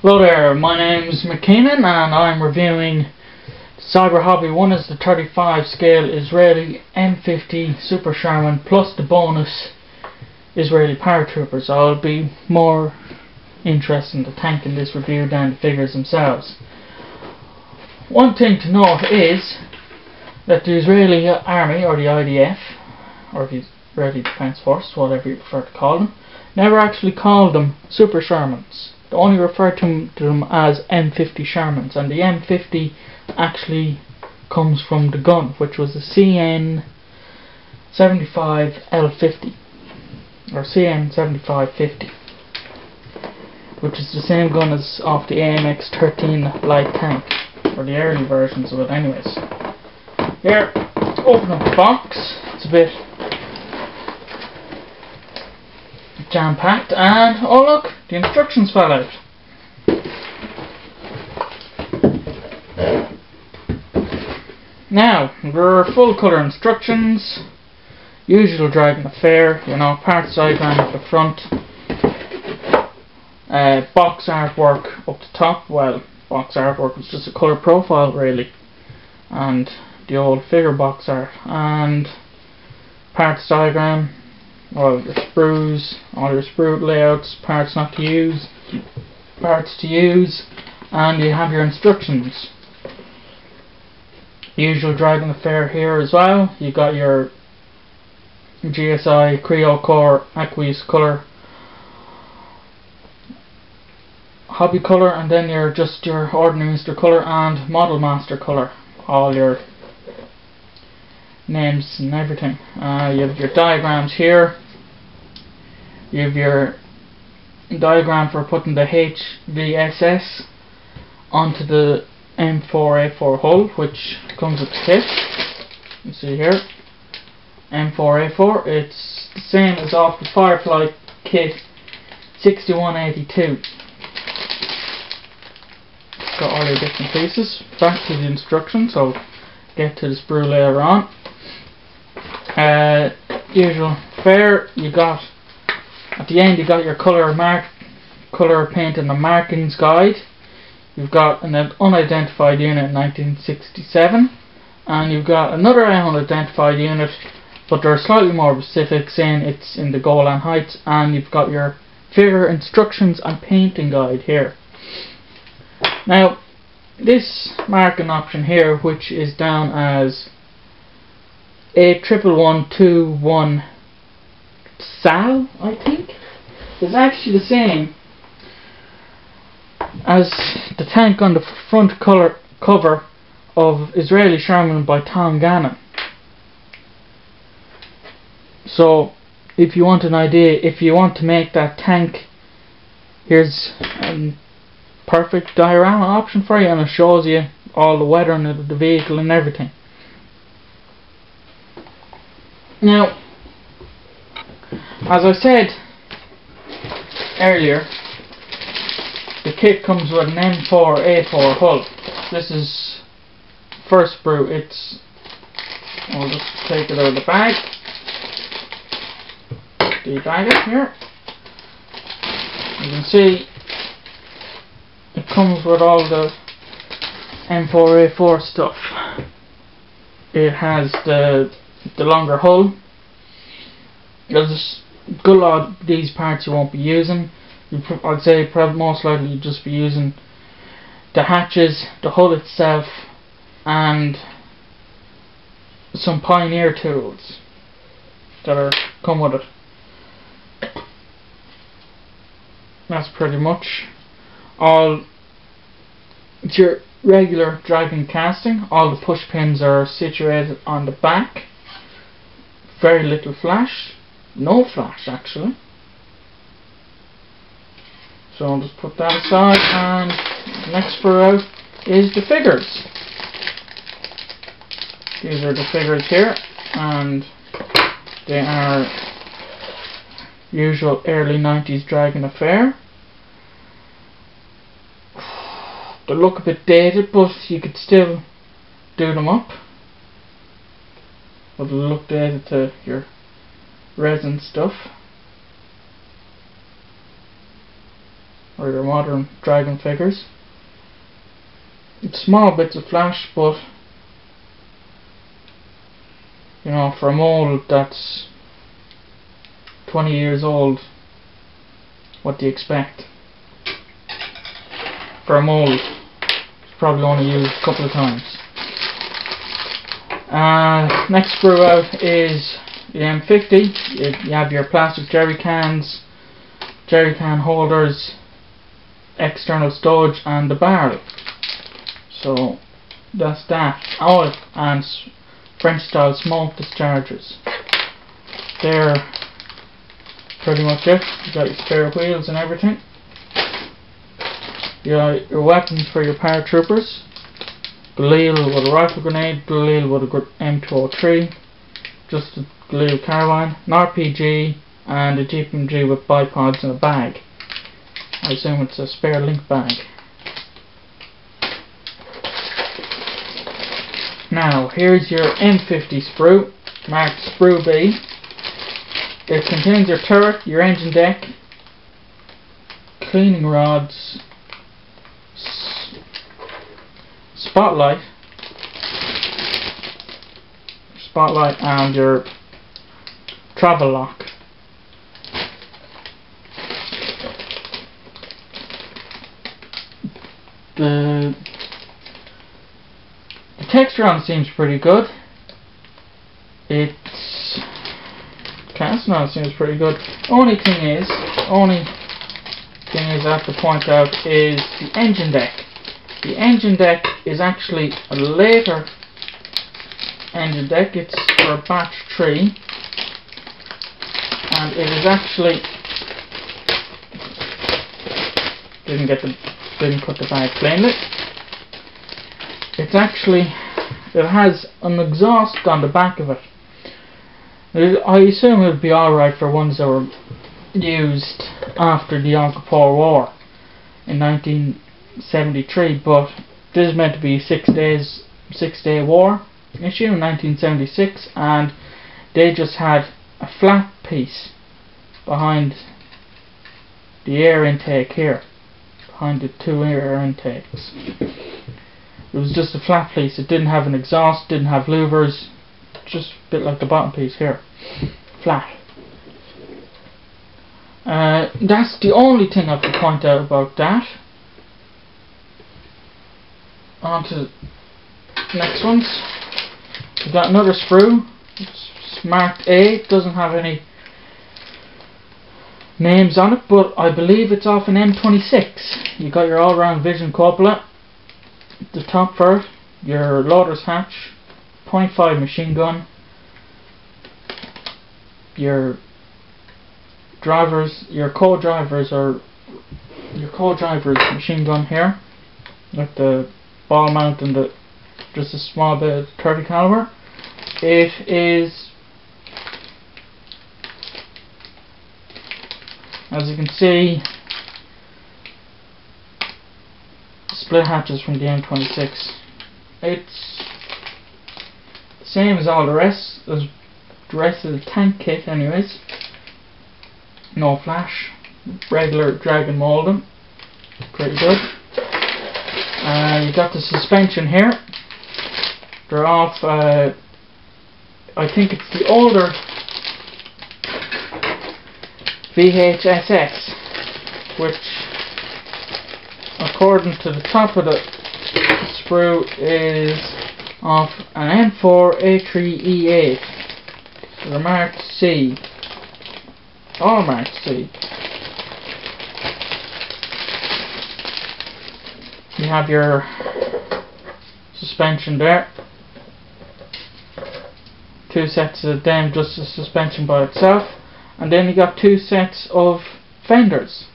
Hello there, my name's McKeenan and I'm reviewing Cyber Hobby 1 is the 35 scale Israeli M50 Super Sherman plus the bonus Israeli paratroopers. I'll be more interested in the tank in this review than the figures themselves. One thing to note is that the Israeli Army, or the IDF, or the Israeli Defense Force, whatever you prefer to call them, never actually called them Super Shermans. They only refer to them as M50 Shermans, and the M50 actually comes from the gun, which was the CN75L50 or CN7550, which is the same gun as off the AMX-13 light tank, or the early versions of it anyways. Here, open up the box. It's a bit jam-packed, and oh look, the instructions fell out. Now, there are full colour instructions, usual driving affair, you know, parts diagram at the front, box artwork up the top. Well, box artwork was just a colour profile really, and the old figure box art, and parts diagram, well, your sprues, all your sprue layouts, parts not to use, parts to use, and you have your instructions. Usual driving affair here as well. You got your GSI Creo Core Aqueous Colour Hobby Colour, and then your ordinary Mr. Colour and Model Master Colour. All your names and everything. You have your diagrams here. You have your diagram for putting the HVSS onto the M4A4 hull, which comes with the kit. You see here, M4A4. It's the same as off the Firefly kit 6182. It's got all your different pieces. Back to the instructions, so get to the sprue later on. Usual fare. You got at the end, you got your colour painting and markings guide. You've got an unidentified unit in 1967, and you've got another unidentified unit, but they're slightly more specific, saying it's in the Golan Heights, and you've got your figure instructions and painting guide here. Now, this marking option here, which is down as A11121 SAL, I think, is actually the same as the tank on the front cover of Israeli Sherman by Tom Gannon. So if you want an idea, if you want to make that tank, here's a perfect diorama option for you, and it shows you all the weathering of the vehicle and everything. Now, as I said earlier, the kit comes with an M4A4 hull. This is first sprue. I'll just take it out of the bag. Debag it here. You can see it comes with all the M4A4 stuff. It has the longer hull. There's a good lot of these parts you won't be using. I'd say probably most likely you'd just be using the hatches, the hull itself, and some Pioneer tools that come with it. That's pretty much all. It's your regular driving casting. All the push pins are situated on the back. Very little flash. No flash actually. So I'll just put that aside, and the next sprue out is the figures. These are the figures here, and they are usual early 90s Dragon affair. They look a bit dated, but you could still do them up. But they'll look dated to your resin stuff. or your modern dragon figures. It's small bits of flash, but you know, for a mold that's 20 years old, what do you expect? For a mold, it's probably only used a couple of times. Next sprue out is the M50. You have your plastic jerry cans, jerry can holders, external stowage, and the barrel. So that's that. Oh, and French style smoke dischargers. They're pretty much it. You got your spare wheels and everything. You got your weapons for your paratroopers. Galil with a rifle grenade, Galil with a M203, just a Galil carbine, an RPG, and a GPMG with bipods in a bag. I assume it's a spare link bag. Now, here's your M50 sprue, marked Sprue B. It contains your turret, your engine deck, cleaning rods, spotlight, and your travel lock. The texture on it seems pretty good. It's casting on it seems pretty good. Only thing I have to point out is the engine deck. The engine deck is actually a later engine deck. It's for batch 3, and it is actually didn't cut the bag plainly. It's actually, it has an exhaust on the back of it. I assume it would be alright for ones that were used after the Yom Kippur War in 1973, but this is meant to be a 6-day war issue in 1976, and they just had a flat piece behind the air intake here, behind the two air intakes. It was just a flat piece. It didn't have an exhaust, didn't have louvers, just a bit like the bottom piece here, flat. That's the only thing I have to point out about that. On to the next ones. We've got another sprue. It's marked A. It doesn't have any names on it, but I believe it's off an M26. You got your all-round vision cupola, the top for it, your loader's hatch, .5 machine gun, your drivers, your co-drivers machine gun here, with the ball mount and just a small bit of 30 caliber. It is, as you can see, split hatches from the M26. It's the same as all the rest of the tank kit anyways. No flash, regular dragon molding, pretty good. You got the suspension here. They're off, I think it's the older VHSS, which according to the top of the sprue is off an M4A3E8. They're marked C. All marked C. You have your suspension there. Two sets of them, just the suspension by itself. And then you got two sets of fenders.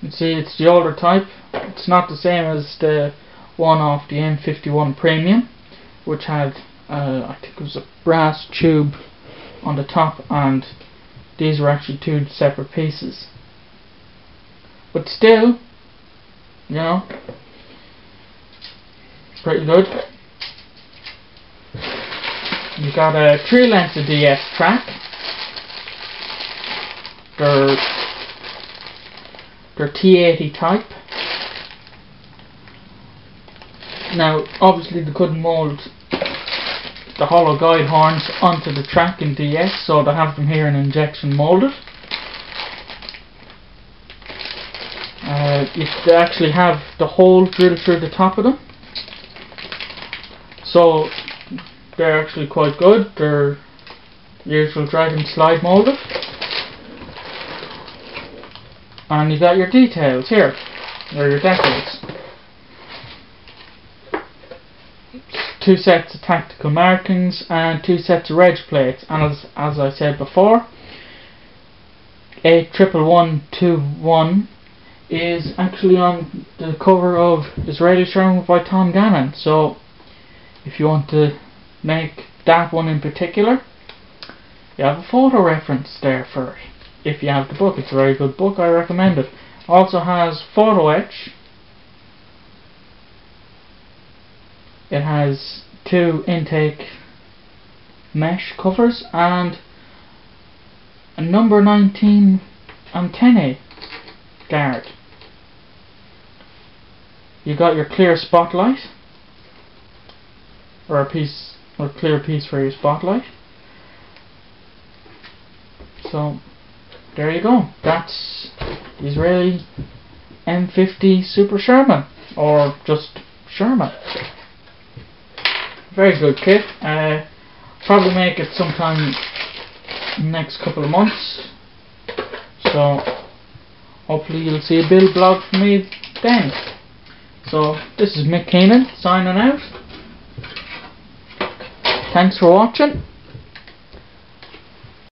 You see, it's the older type. It's not the same as the one off the M51 Premium, which had I think it was a brass tube on the top, and these were actually two separate pieces. But still, you know, pretty good. You got a 3 lengths of DS track, They're T80 type. Now obviously they couldn't mould the hollow guide horns onto the track in DS, so they have them here in injection moulded. They actually have the hole drilled through the top of them, so they're actually quite good. They're usual drag and slide moulded. And you got your details here, or your decals. 2 sets of tactical markings and 2 sets of reg plates, and as I said before, 81121 is actually on the cover of Israeli Sherman by Tom Gannon, so if you want to make that one in particular, you have a photo reference there for it. If you have the book, it's a very good book, I recommend it. Also has photo etch. It has 2 intake mesh covers and a number 19 antennae guard. You got your clear spotlight, or a clear piece for your spotlight. So there you go. That's Israeli M50 Super Sherman, or just Sherman. Very good kit. Probably make it sometime in the next couple of months. So hopefully you'll see a build blog from me then. So this is Mick Keenan signing out. Thanks for watching.